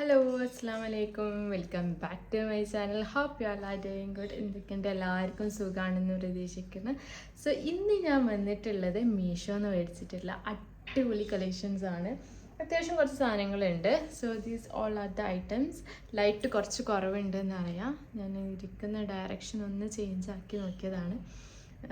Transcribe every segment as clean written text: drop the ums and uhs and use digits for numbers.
Hello അസ്സാം വലൈക്കും welcome back to my channel. Hope you are doing good. എന്തൊക്കെയുണ്ട്, എല്ലാവർക്കും സുഖമാണെന്ന് പ്രതീക്ഷിക്കുന്നു. സോ ഇന്ന് ഞാൻ വന്നിട്ടുള്ളത് മീഷോന്ന് മേടിച്ചിട്ടുള്ള അടിപൊളി കളക്ഷൻസ് ആണ്. അത്യാവശ്യം കുറച്ച് സാധനങ്ങളുണ്ട്. So these all are the items. Light കുറച്ച് കുറവുണ്ടെന്ന് അറിയാം. ഞാൻ ഇരിക്കുന്ന ഡയറക്ഷൻ ഒന്ന് ചേഞ്ച് ആക്കി നോക്കിയതാണ്.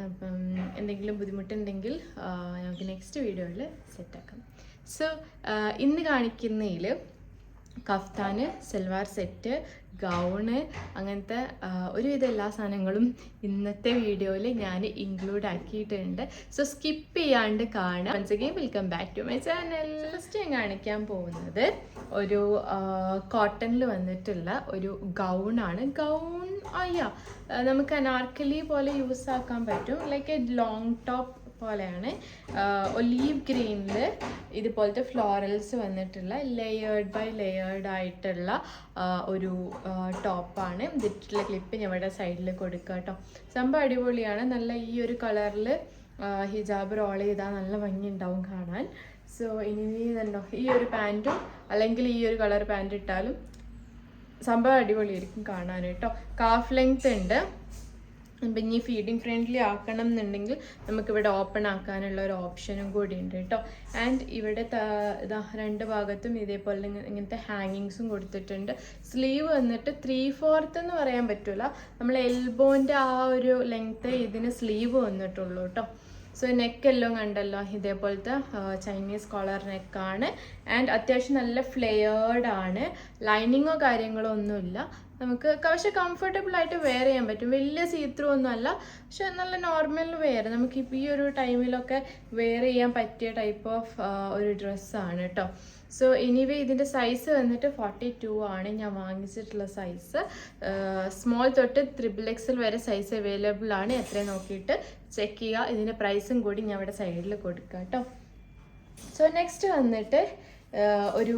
അപ്പം എന്തെങ്കിലും ബുദ്ധിമുട്ടുണ്ടെങ്കിൽ നമുക്ക് നെക്സ്റ്റ് വീഡിയോയിൽ സെറ്റാക്കാം. സോ ഇന്ന് കാണിക്കുന്നതിൽ കഫ്താന്, സൽവാർ സെറ്റ്, ഗൗണ്, അങ്ങനത്തെ ഒരുവിധ എല്ലാ സാധനങ്ങളും ഇന്നത്തെ വീഡിയോയിൽ ഞാൻ ഇൻക്ലൂഡ് ആക്കിയിട്ടുണ്ട്. സോ സ്കിപ്പ് ചെയ്യാണ്ട് കാണാം. Once again welcome back to my channel. First ഞാൻ കാണിക്കാൻ പോകുന്നത് ഒരു കോട്ടണിൽ വന്നിട്ടുള്ള ഒരു ഗൗണാണ്. ഗൗൺ നമുക്ക് അനാർക്കലി പോലെ യൂസ് ആക്കാൻ പറ്റും. ലൈക്ക് എ ലോങ് ടോപ്പ് പോലെയാണ്. ഒലീവ് ഗ്രീനിൽ ഇതുപോലത്തെ ഫ്ലോറൽസ് വന്നിട്ടുള്ള ലെയേർഡ് ബൈ ലെയേർഡ് ആയിട്ടുള്ള ഒരു ടോപ്പാണ്. ഇതിട്ടുള്ള ക്ലിപ്പ് ഞാൻ ഇവിടെ സൈഡിൽ കൊടുക്കുക കേട്ടോ. സംഭവം അടിപൊളിയാണ്. നല്ല ഈ ഒരു കളറിൽ ഹിജാബ് റോൾ ചെയ്താൽ നല്ല ഭംഗി ഉണ്ടാവും കാണാൻ. സോ ഇനി ഇതുണ്ടോ, ഈ ഒരു പാൻറ്റും അല്ലെങ്കിൽ ഈ ഒരു കളർ പാൻറ് ഇട്ടാലും സംഭവം അടിപൊളിയായിരിക്കും കാണാൻ കേട്ടോ. കാഫ് ലെങ്ത് ഉണ്ട്. അപ്പം ഇനി ഫീഡിങ് ഫ്രണ്ട്ലി ആക്കണം എന്നുണ്ടെങ്കിൽ നമുക്കിവിടെ ഓപ്പൺ ആക്കാനുള്ള ഒരു ഓപ്ഷനും കൂടി ഉണ്ട് കേട്ടോ. ആൻഡ് ഇവിടെ ഇതാ രണ്ട് ഭാഗത്തും ഇതേപോലെ ഇങ്ങനത്തെ ഹാങ്ങിങ്സും കൊടുത്തിട്ടുണ്ട്. സ്ലീവ് വന്നിട്ട് 3/4 എന്ന് പറയാൻ പറ്റില്ല, നമ്മൾ എൽബോൻ്റെ ആ ഒരു ലെങ്ത്ത് ഇതിന് സ്ലീവ് വന്നിട്ടുള്ളൂ കേട്ടോ. സോ നെക്കെല്ലാം കണ്ടല്ലോ, ഇതേപോലത്തെ ചൈനീസ് കോളർ നെക്കാണ്. ആൻഡ് അത്യാവശ്യം നല്ല ഫ്ലെയേർഡ് ആണ്. ലൈനിങ്ങോ കാര്യങ്ങളോ ഒന്നുമില്ല. നമുക്ക് പക്ഷെ കംഫർട്ടബിൾ ആയിട്ട് വെയർ ചെയ്യാൻ പറ്റും. വലിയ സീത്രൂ ഒന്നും അല്ല, പക്ഷെ നല്ല നോർമൽ വെയർ നമുക്കിപ്പോൾ ഈ ഒരു ടൈമിലൊക്കെ വെയർ ചെയ്യാൻ പറ്റിയ ടൈപ്പ് ഓഫ് ഒരു ഡ്രസ്സാണ് കേട്ടോ. സോ എനിവേ ഇതിൻ്റെ സൈസ് വന്നിട്ട് 42 ആണ് ഞാൻ വാങ്ങിച്ചിട്ടുള്ള സൈസ്. സ്മോൾ തൊട്ട് XXL വരെ സൈസ് അവൈലബിൾ ആണ്. എത്രയും നോക്കിയിട്ട് ചെക്ക് ചെയ്യുക. ഇതിൻ്റെ പ്രൈസും കൂടി ഞാൻ ഇവിടെ സൈഡിൽ കൊടുക്കാം കേട്ടോ. സോ നെക്സ്റ്റ് വന്നിട്ട് ഒരു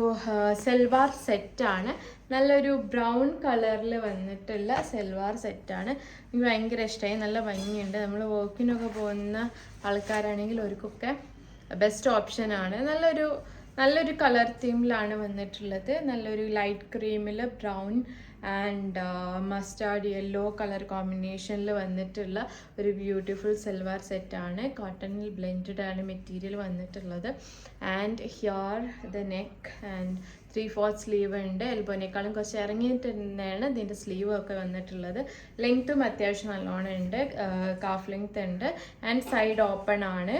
സൽവാർ സെറ്റാണ്. നല്ലൊരു ബ്രൗൺ കളറിൽ വന്നിട്ടുള്ള സൽവാർ സെറ്റാണ്. എനിക്ക് ഭയങ്കര ഇഷ്ടമായി. നല്ല ഭംഗിയുണ്ട്. നമ്മൾ വർക്കിനൊക്കെ പോകുന്ന ആൾക്കാരാണെങ്കിൽ അവർക്കൊക്കെ ബെസ്റ്റ് ഓപ്ഷനാണ്. നല്ലൊരു കളർ തീമിലാണ് വന്നിട്ടുള്ളത്. നല്ലൊരു ലൈറ്റ് ക്രീമിൽ brown and mustard yellow colour കോമ്പിനേഷനിൽ വന്നിട്ടുള്ള ഒരു ബ്യൂട്ടിഫുൾ സൽവാർ സെറ്റാണ്. കോട്ടണിൽ ബ്ലെൻഡഡ് ആണ് മെറ്റീരിയൽ വന്നിട്ടുള്ളത്. And here the neck and 3/4 sleeve ഉണ്ട്. എൽബോനേക്കാളും കുറച്ച് ഇറങ്ങിയിട്ട് തന്നെയാണ് ഇതിൻ്റെ സ്ലീവ് ഒക്കെ വന്നിട്ടുള്ളത്. ലെങ്ത്തും അത്യാവശ്യം നല്ലോണം ഉണ്ട്. കാഫ് ലെങ്ത് ഉണ്ട്. ആൻഡ് സൈഡ് ഓപ്പൺ ആണ്.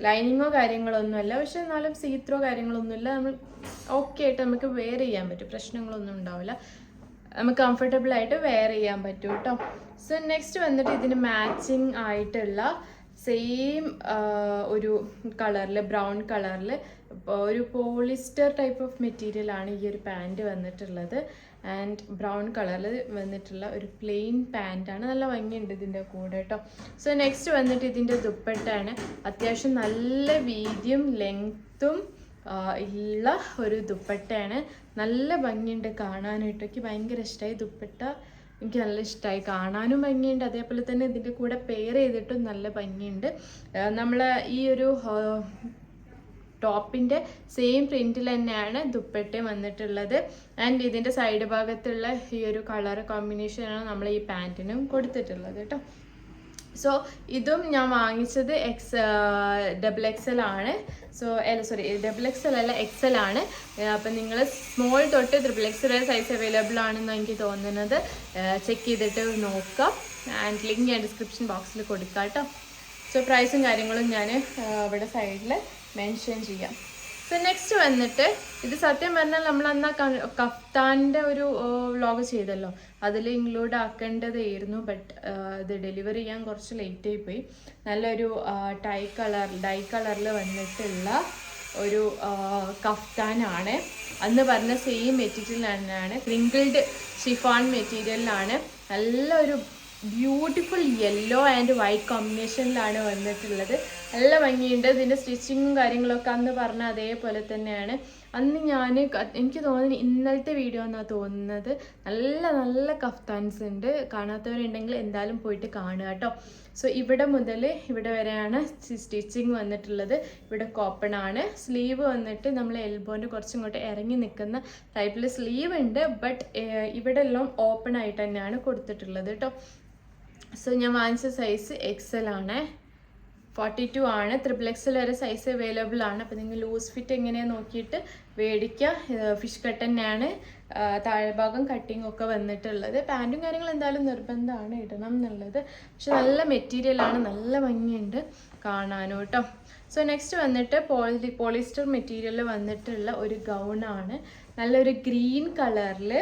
ലൈനിങ്ങോ കാര്യങ്ങളൊന്നുമല്ല, പക്ഷെ എന്നാലും സീത്രോ കാര്യങ്ങളൊന്നുമില്ല. നമ്മൾ ഓക്കെ ആയിട്ട് നമുക്ക് വെയർ ചെയ്യാൻ പറ്റും. പ്രശ്നങ്ങളൊന്നും ഉണ്ടാവില്ല. നമുക്ക് കംഫർട്ടബിൾ ആയിട്ട് വെയർ ചെയ്യാൻ പറ്റും കേട്ടോ. സോ നെക്സ്റ്റ് വന്നിട്ട് ഇതിന് മാച്ചിങ് ആയിട്ടുള്ള സെയിം ഒരു കളറിൽ ബ്രൗൺ കളറിൽ ഒരു പോളിസ്റ്റർ ടൈപ്പ് ഓഫ് മെറ്റീരിയലാണ് ഈ ഒരു പാൻറ് വന്നിട്ടുള്ളത്. ആൻഡ് ബ്രൗൺ കളറിൽ വന്നിട്ടുള്ള ഒരു പ്ലെയിൻ പാൻറ്റാണ്. നല്ല ഭംഗിയുണ്ട് ഇതിൻ്റെ കൂടെ കേട്ടോ. സോ നെക്സ്റ്റ് വന്നിട്ട് ഇതിൻ്റെ ദുപ്പട്ടയാണ്. അത്യാവശ്യം നല്ല വീതിയും ലെങ്ത്തും ഉള്ള ഒരു ദുപ്പട്ടയാണ്. നല്ല ഭംഗിയുണ്ട് കാണാനായിട്ട്. എനിക്ക് ഭയങ്കര ഇഷ്ടമായി ദുപ്പട്ട. എനിക്ക് നല്ല ഇഷ്ടമായി. കാണാനും ഭംഗിയുണ്ട്, അതേപോലെ തന്നെ ഇതിൻ്റെ കൂടെ പെയർ ചെയ്തിട്ടും നല്ല ഭംഗിയുണ്ട്. നമ്മൾ ഈ ഒരു ടോപ്പിൻ്റെ സെയിം പ്രിൻറ്റിൽ തന്നെയാണ് ദുപ്പട്ടയും വന്നിട്ടുള്ളത്. ആൻഡ് ഇതിൻ്റെ സൈഡ് ഭാഗത്തുള്ള ഈ ഒരു കളർ കോമ്പിനേഷനാണ് നമ്മൾ ഈ പാൻറ്റിനും കൊടുത്തിട്ടുള്ളത് കേട്ടോ. സോ ഇതും ഞാൻ വാങ്ങിച്ചത് XXL ആണ്. സോ XXL അല്ല, XL ആണ്. അപ്പം നിങ്ങൾ സ്മോൾ തൊട്ട് XXL വരെ സൈസ് അവൈലബിൾ ആണെന്ന് എനിക്ക് തോന്നുന്നത്. ചെക്ക് ചെയ്തിട്ട് നോക്കാം. ആൻഡ് ലിങ്ക് ഞാൻ ഡിസ്ക്രിപ്ഷൻ ബോക്സിൽ കൊടുക്കാം കേട്ടോ. സോ പ്രൈസും കാര്യങ്ങളും ഞാൻ ഇവിടെ സൈഡിൽ മെൻഷൻ ചെയ്യാം. സോ നെക്സ്റ്റ് വന്നിട്ട് ഇത് സത്യം പറഞ്ഞാൽ നമ്മൾ അന്ന് കഫ്താൻ്റെ ഒരു വ്ളോഗ് ചെയ്തല്ലോ, അതിൽ ഇൻക്ലൂഡ് ആക്കേണ്ടതായിരുന്നു. ബട്ട് ഇത് ഡെലിവറി ചെയ്യാൻ കുറച്ച് ലേറ്റായി പോയി. നല്ലൊരു ഡൈ കളറിൽ വന്നിട്ടുള്ള ഒരു കഫ്താനാണ്. അന്ന് പറഞ്ഞ സെയിം മെറ്റീരിയൽ തന്നെയാണ്. ക്രിങ്കിൾഡ് ഷിഫോൺ മെറ്റീരിയലിലാണ്. നല്ലൊരു ബ്യൂട്ടിഫുൾ യെല്ലോ ആൻഡ് വൈറ്റ് കോമ്പിനേഷനിലാണ് വന്നിട്ടുള്ളത്. നല്ല ഭംഗിയുണ്ട്. ഇതിൻ്റെ സ്റ്റിച്ചിങ്ങും കാര്യങ്ങളൊക്കെ അന്ന് പറഞ്ഞ അതേപോലെ തന്നെയാണ്. അന്ന് എനിക്ക് തോന്നുന്നു ഇന്നലത്തെ വീഡിയോ എന്നാണ് തോന്നുന്നത്. നല്ല നല്ല കഫ്താൻസ് ഉണ്ട്. കാണാത്തവരുണ്ടെങ്കിൽ എന്തായാലും പോയിട്ട് കാണുക കേട്ടോ. സോ ഇവിടെ മുതൽ ഇവിടെ വരെയാണ് സ്റ്റിച്ചിങ് വന്നിട്ടുള്ളത്. ഇവിടെ കോപ്പൺ ആണ്. സ്ലീവ് വന്നിട്ട് നമ്മൾ എൽബോൻ്റെ കുറച്ചിങ്ങോട്ട് ഇറങ്ങി നിൽക്കുന്ന ടൈപ്പിൽ സ്ലീവ് ഉണ്ട്. ബട്ട് ഇവിടെ എല്ലാം ഓപ്പൺ ആയിട്ട് തന്നെയാണ് കൊടുത്തിട്ടുള്ളത് കേട്ടോ. സോ ഞാൻ വാങ്ങിച്ച സൈസ് XL ആണ്. 42 ആണ്. XXL വരെ സൈസ് അവൈലബിൾ ആണ്. അപ്പോൾ നിങ്ങൾ ലൂസ് ഫിറ്റ് എങ്ങനെയാണ് നോക്കിയിട്ട് മേടിക്കുക. ഫിഷ് കട്ട് തന്നെയാണ്. താഴെ ഭാഗം കട്ടിങ് ഒക്കെ വന്നിട്ടുള്ളത്. പാൻറ്റും കാര്യങ്ങളും എന്തായാലും നിർബന്ധമാണ് ഇടണം എന്നുള്ളത്. പക്ഷെ നല്ല മെറ്റീരിയലാണ്, നല്ല ഭംഗിയുണ്ട് കാണാനും കേട്ടോ. സോ നെക്സ്റ്റ് വന്നിട്ട് പോളിസ്റ്റർ മെറ്റീരിയൽ വന്നിട്ടുള്ള ഒരു ഗൗണാണ്. നല്ലൊരു ഗ്രീൻ കളറിൽ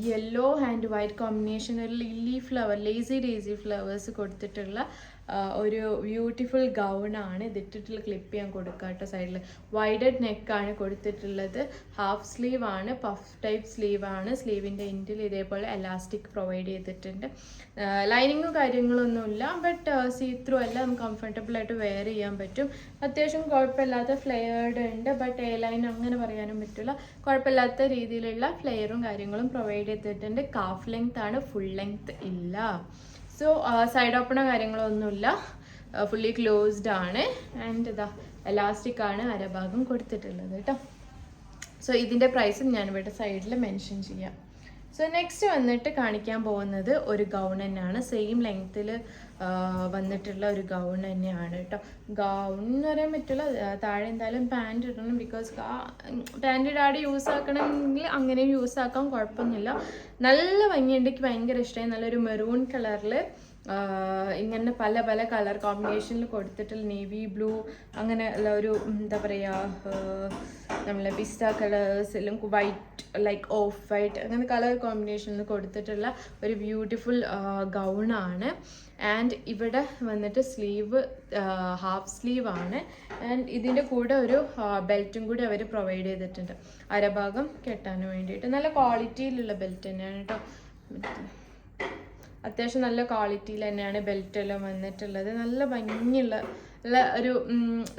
യെല്ലോ ആൻഡ് വൈറ്റ് കോമ്പിനേഷൻ, ഒരു ലേസി ഡേസി ഫ്ലവേഴ്സ് കൊടുത്തിട്ടുള്ള ഒരു ബ്യൂട്ടിഫുൾ ഗൗണാണ്. ഇതിട്ടിട്ടുള്ള ക്ലിപ്പ് ചെയ്യാൻ കൊടുക്കുക കേട്ടോ. സൈഡിൽ വൈഡഡ് നെക്കാണ് കൊടുത്തിട്ടുള്ളത്. ഹാഫ് സ്ലീവ് ആണ്, പഫ് ടൈപ്പ് സ്ലീവ് ആണ്. സ്ലീവിൻ്റെ എൻഡിൽ ഇതേപോലെ എലാസ്റ്റിക് പ്രൊവൈഡ് ചെയ്തിട്ടുണ്ട്. ലൈനിങ്ങും കാര്യങ്ങളൊന്നുമില്ല. ബട്ട് സീ ത്രൂ അല്ല, നമുക്ക് കംഫർട്ടബിൾ ആയിട്ട് വെയർ ചെയ്യാൻ പറ്റും. അത്യാവശ്യം കുഴപ്പമില്ലാത്ത ഫ്ലെയർഡ് ഉണ്ട്. ബട്ട് എ ലൈൻ അങ്ങനെ പറയാനും പറ്റില്ല. കുഴപ്പമില്ലാത്ത രീതിയിലുള്ള ഫ്ലെയറും കാര്യങ്ങളും പ്രൊവൈഡ് ചെയ്തിട്ടുണ്ട്. കാഫ് ലെങ്ത് ആണ്, ഫുൾ ലെങ്ത് ഇല്ല. സോ സൈഡ് ഓപ്പണോ കാര്യങ്ങളോ ഒന്നുമില്ല. ഫുള്ളി ക്ലോസ്ഡ് ആണ്. ആൻഡ് ഇതാ എലാസ്റ്റിക് ആണ് അരഭാഗം കൊടുത്തിട്ടുള്ളത് കേട്ടോ. സോ ഇതിൻ്റെ പ്രൈസും ഞാനിവിടെ സൈഡിൽ മെൻഷൻ ചെയ്യാം. സോ നെക്സ്റ്റ് വന്നിട്ട് കാണിക്കാൻ പോകുന്നത് ഒരു ഗൗൺ തന്നെയാണ്. സെയിം ലെങ്ത്തിൽ വന്നിട്ടുള്ള ഒരു ഗൗൺ തന്നെയാണ് കേട്ടോ. ഗൗൺ എന്ന് പറയാൻ പറ്റില്ല, താഴെ എന്തായാലും പാൻറ് ഇടണം. ബിക്കോസ് പാൻറ് ഇടാതെ യൂസ് ആക്കണമെങ്കിൽ അങ്ങനെയും യൂസ് ആക്കാം, കുഴപ്പമൊന്നുമില്ല. നല്ല ഭംഗിയുണ്ട്, എനിക്ക് ഭയങ്കര ഇഷ്ടമായി. നല്ലൊരു മെറൂൺ കളറിൽ ഇങ്ങനെ പല പല കളർ കോമ്പിനേഷനിൽ കൊടുത്തിട്ടുള്ള നേവി ബ്ലൂ അങ്ങനെ ഉള്ള ഒരു എന്താ പറയുക, നമ്മളെ പിസ്ത കളേഴ്സിലും വൈറ്റ് ലൈക്ക് ഓഫ് വൈറ്റ് അങ്ങനെ കളർ കോമ്പിനേഷനിൽ കൊടുത്തിട്ടുള്ള ഒരു ബ്യൂട്ടിഫുൾ ഗൗണാണ്. ആൻഡ് ഇവിടെ വന്നിട്ട് സ്ലീവ് ഹാഫ് സ്ലീവ് ആണ്. ആൻഡ് ഇതിൻ്റെ കൂടെ ഒരു ബെൽറ്റും കൂടി അവർ പ്രൊവൈഡ് ചെയ്തിട്ടുണ്ട് അരഭാഗം കെട്ടാൻ വേണ്ടിയിട്ട്. നല്ല ക്വാളിറ്റിയിലുള്ള ബെൽറ്റ് തന്നെയാണ് കേട്ടോ. അത്യാവശ്യം നല്ല ക്വാളിറ്റിയിൽ തന്നെയാണ് ബെൽറ്റ് എല്ലാം വന്നിട്ടുള്ളത്. നല്ല ഭംഗിയുള്ള ഒരു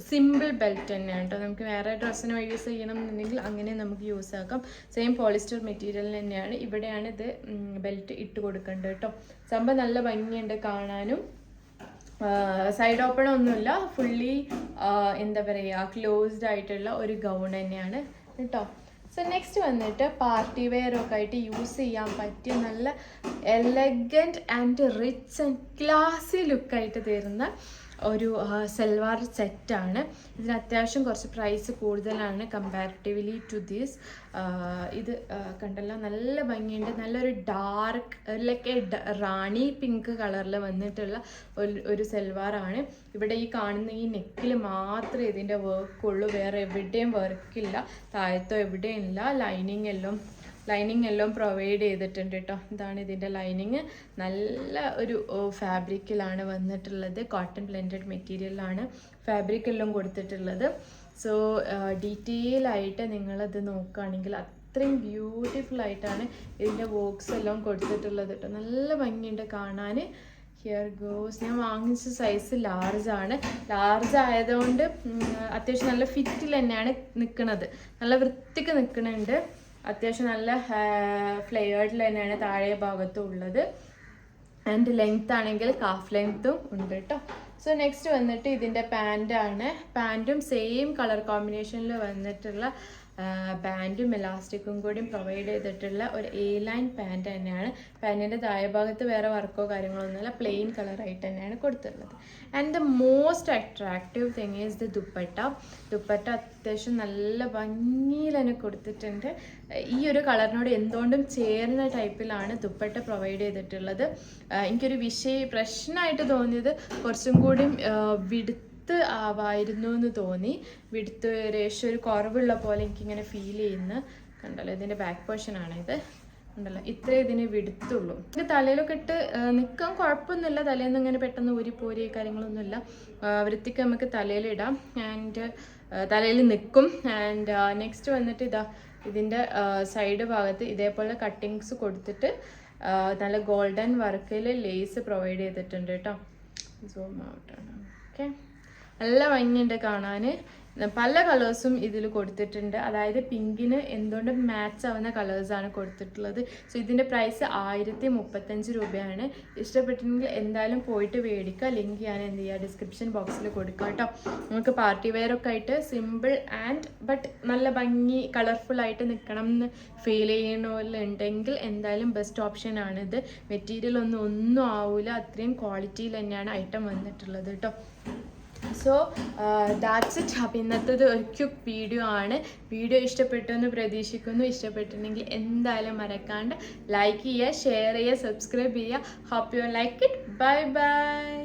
സിമ്പിൾ ബെൽറ്റ് തന്നെയാണ് കേട്ടോ. നമുക്ക് വേറെ ഡ്രസ്സിന് യൂസ് ചെയ്യണം എന്നുണ്ടെങ്കിൽ അങ്ങനെ നമുക്ക് യൂസ് ആക്കാം. സെയിം പോളിസ്റ്റർ മെറ്റീരിയൽ തന്നെയാണ്. ഇവിടെയാണ് ഇത് ബെൽറ്റ് ഇട്ട് കൊടുക്കേണ്ടത് കേട്ടോ. സംഭവം നല്ല ഭംഗിയുണ്ട് കാണാനും. സൈഡ് ഓപ്പൺ ഒന്നുമില്ല, ഫുള്ളി എന്താ പറയുക ക്ലോസ്ഡ് ആയിട്ടുള്ള ഒരു ഗൗൺ തന്നെയാണ് കേട്ടോ. സോ നെക്സ്റ്റ് വന്നിട്ട് പാർട്ടി വെയർ ഒക്കെ ആയിട്ട് യൂസ് ചെയ്യാൻ പറ്റിയ നല്ല elegant and rich and classy ലുക്കായിട്ട് തരുന്ന ഒരു സൽവാർ സെറ്റാണ്. ഇതിന് അത്യാവശ്യം കുറച്ച് പ്രൈസ് കൂടുതലാണ് കമ്പാരിറ്റീവ്ലി ടു ദിസ്. ഇത് കണ്ടല്ലോ, നല്ല ഭംഗിയുണ്ട്. നല്ലൊരു ഡാർക്ക് ലൈക്ക് റാണി പിങ്ക് കളറിൽ വന്നിട്ടുള്ള ഒരു സൽവാറാണ്. ഇവിടെ ഈ കാണുന്ന ഈ നെക്കിൽ മാത്രമേ ഇതിൻ്റെ വർക്കുള്ളൂ, വേറെ എവിടെയും വർക്കില്ല, താഴത്തോ എവിടെയും ഇല്ല. ലൈനിങ് എല്ലാം പ്രൊവൈഡ് ചെയ്തിട്ടുണ്ട് കേട്ടോ. ഇതാണ് ഇതിൻ്റെ ലൈനിങ്. നല്ല ഒരു ഫാബ്രിക്കിലാണ് വന്നിട്ടുള്ളത്. കോട്ടൺ ബ്ലെൻഡഡ് മെറ്റീരിയലാണ് ഫാബ്രിക് എല്ലാം കൊടുത്തിട്ടുള്ളത്. സോ ഡീറ്റെയിൽ ആയിട്ട് നിങ്ങളത് നോക്കുകയാണെങ്കിൽ അത്രയും ബ്യൂട്ടിഫുൾ ആയിട്ടാണ് ഇതിൻ്റെ വർക്ക്സ് എല്ലാം കൊടുത്തിട്ടുള്ളത് കേട്ടോ. നല്ല ഭംഗിയുണ്ട് കാണാൻ. Here goes. ഞാൻ വാങ്ങിച്ച സൈസ് ലാർജ് ആണ്. ലാർജ് ആയതുകൊണ്ട് അത്യാവശ്യം നല്ല ഫിറ്റിൽ തന്നെയാണ് നിൽക്കുന്നത്, നല്ല വൃത്തിക്ക് നിൽക്കുന്നുണ്ട്. അത്യാവശ്യം നല്ല ഫ്ലെയർഡിൽ തന്നെയാണ് താഴെ ഭാഗത്തും ഉള്ളത്. ആൻഡ് ലെങ്ത് ആണെങ്കിൽ കാഫ് ലെങ്ത്തും ഉണ്ട് കേട്ടോ. സോ നെക്സ്റ്റ് വന്നിട്ട് ഇതിൻ്റെ പാൻറ്റാണ്. പാൻറ്റും സെയിം കളർ കോമ്പിനേഷനിൽ വന്നിട്ടുള്ള പാൻറ്റും എലാസ്റ്റിക്കും കൂടി പ്രൊവൈഡ് ചെയ്തിട്ടുള്ള ഒരു A-ലൈൻ പാൻറ്റ് തന്നെയാണ്. പാൻറ്റിൻ്റെ താഴെ ഭാഗത്ത് വേറെ വർക്കോ കാര്യങ്ങളൊന്നുമില്ല, പ്ലെയിൻ കളറായിട്ട് തന്നെയാണ് കൊടുത്തിട്ടുള്ളത്. And the most attractive thing is the dupatta. Dupatta അത്യാവശ്യം നല്ല ഭംഗിയിൽ തന്നെ കൊടുത്തിട്ടുണ്ട്. ഈ ഒരു കളറിനോട് എന്തുകൊണ്ടും ചേർന്ന ടൈപ്പിലാണ് ദുപ്പട്ട പ്രൊവൈഡ് ചെയ്തിട്ടുള്ളത്. എനിക്കൊരു പ്രശ്നമായിട്ട് തോന്നിയത് കുറച്ചും കൂടി ആവായിരുന്നു എന്ന് തോന്നി. വിടുത്ത് രേഷ്യം ഒരു കുറവുള്ള പോലെ എനിക്കിങ്ങനെ ഫീൽ ചെയ്യുന്നു. കണ്ടല്ലോ, ഇതിൻ്റെ ബാക്ക് പോർഷനാണ് ഇത്. ഉണ്ടല്ലോ, ഇത്രേ ഇതിന് വിടുത്തുള്ളൂ. ഇത് തലയിലൊക്കെ ഇട്ട് നിൽക്കാൻ കുഴപ്പമൊന്നുമില്ല. തലേന്ന് ഇങ്ങനെ പെട്ടെന്ന് ഊരിപ്പോരി കാര്യങ്ങളൊന്നുമില്ല. വൃത്തിക്ക് നമുക്ക് തലയിലിടാം. ആൻഡ് തലയിൽ നിൽക്കും. ആൻഡ് നെക്സ്റ്റ് വന്നിട്ട് ഇതിൻ്റെ സൈഡ് ഭാഗത്ത് ഇതേപോലെ കട്ടിങ്സ് കൊടുത്തിട്ട് നല്ല ഗോൾഡൻ വർക്കിൽ ലേസ് പ്രൊവൈഡ് ചെയ്തിട്ടുണ്ട് കേട്ടോ. സൂം ഔട്ടാണ്. ഓക്കെ. നല്ല ഭംഗിയുണ്ട് കാണാൻ. പല കളേഴ്സും ഇതിൽ കൊടുത്തിട്ടുണ്ട്. അതായത് പിങ്കിന് എന്തുകൊണ്ട് മാച്ച് ആവുന്ന കളേഴ്സാണ് കൊടുത്തിട്ടുള്ളത്. സോ ഇതിൻ്റെ പ്രൈസ് 1035 രൂപയാണ്. ഇഷ്ടപ്പെട്ടിട്ടുണ്ടെങ്കിൽ എന്തായാലും പോയിട്ട് മേടിക്കുക. ലിങ്ക് ഞാൻ എന്ത് ചെയ്യുക ഡിസ്ക്രിപ്ഷൻ ബോക്സിൽ കൊടുക്കാം കേട്ടോ. നമുക്ക് പാർട്ടി വെയർ ഒക്കെ ആയിട്ട് സിമ്പിൾ ആൻഡ് ബട്ട് നല്ല ഭംഗി കളർഫുൾ ആയിട്ട് നിൽക്കണം എന്ന് ഫീൽ ചെയ്യണമെന്നുണ്ടെങ്കിൽ എന്തായാലും ബെസ്റ്റ് ഓപ്ഷനാണിത്. മെറ്റീരിയൽ ഒന്നും ആവില്ല, അത്രയും ക്വാളിറ്റിയിൽ തന്നെയാണ് ഐറ്റം വന്നിട്ടുള്ളത് കേട്ടോ. So that's it. അപ്പോൾ ഇന്നത്തേത് ഒരു ക്വിക്ക് വീഡിയോ ആണ്. വീഡിയോ ഇഷ്ടപ്പെട്ടു എന്ന് പ്രതീക്ഷിക്കുന്നു. ഇഷ്ടപ്പെട്ടിട്ടുണ്ടെങ്കിൽ എന്തായാലും മറക്കാണ്ട് ലൈക്ക് ചെയ്യുക, ഷെയർ ചെയ്യുക, സബ്സ്ക്രൈബ് ചെയ്യുക. Hope you like it. Bye by.